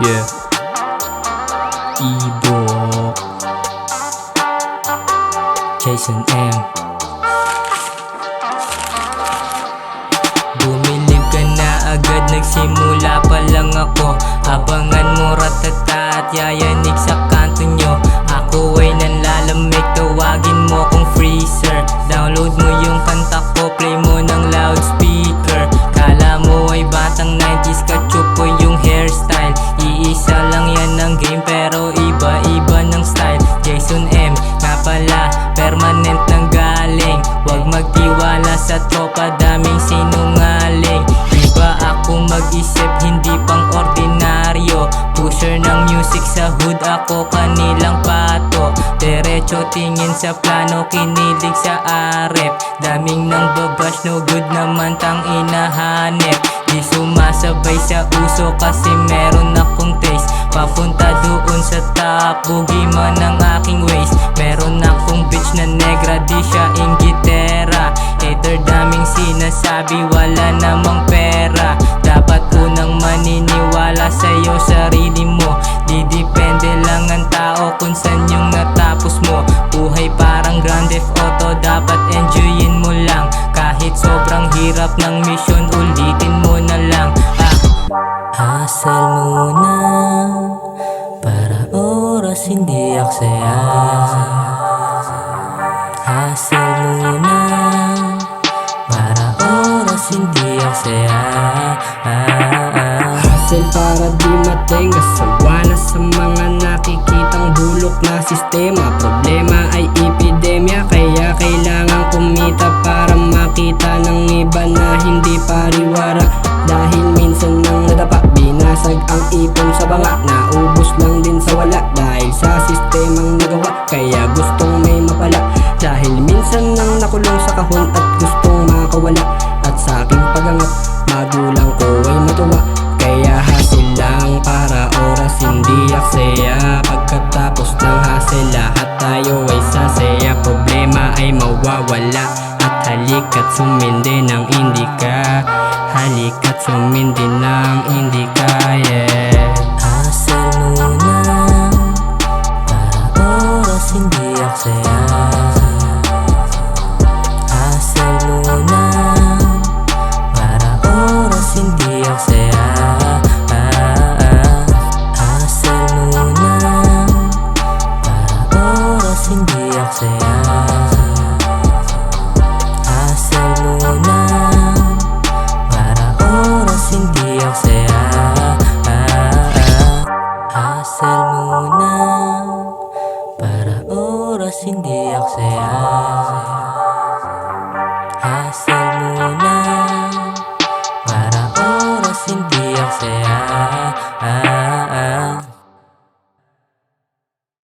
Yeah. Ibo Jason M. Bumilib ka na agad, nagsimula pa lang ako. Abangan mo ratata at yayanig sa kanto nyo. Ako ay nanlalamig, tawagin mo kong freezer. Download mo yung kanta ko, play mo ng loudspeaker. Kala mo ay batang 90s, katsupo yung hairstyle. Iisa lang yan ng game pero iba-iba ng style. Jason M, nga pala, permanent nang galing. Huwag magtiwala sa tropa, daming sinungaling. Iba ako mag-isip, hindi pang ordinaryo. Pusher ng music sa hood, ako kanilang pato. Diretso tingin sa plano, kinilig sa arep. Daming nang babash, no good naman tang inahanep. Di sumasabay sa uso kasi meron akong taste. Papunta doon sa top, bugi man ang aking waist. Meron akong bitch na negra, di siya inggitera. Hater daming sinasabi, wala namang pera. Dapat unang maniniwala sa'yo, sarili mo. Di depende lang ang tao kung saan yung natapos mo. Buhay parang Grand Theft Auto, dapat enjoyin mo lang. Kahit sobrang hirap ng mission, ulitin mo na lang. Hustle muna, para oras hindi aksaya. Hustle muna, para oras hindi aksaya. Hustle para di matenga, sawa na sa mga nakikitang bulok na sistema. Problema ay epidemya, kaya kailangan kumita para makita ng iba na hindi pariwara. Dahil minsan nang nadapa, binasag ang ipon sa banga. Naubos lang din sa wala, dahil sa sistemang nagawa. Kaya gustong may mapala, dahil minsan nang nakulong sa kahon at gustong makawala. At sa aking pagangat, magulang ko ay matuwa. Kaya hasil lang para oras hindi aksaya. Pagkatapos ng hasil, lahat tayo ay sasaya. Problema ay mawawala, at halika't sumindi ng hindi ka. Halika't sumindi ng hindi kaya. Hustle muna, para oras hindi aksaya. Hustle muna, para oras hindi aksaya. Hustle muna, para oras hindi aksaya. Hustle muna, para oras hindi aksaya. Hustle muna, para oras hindi aksaya.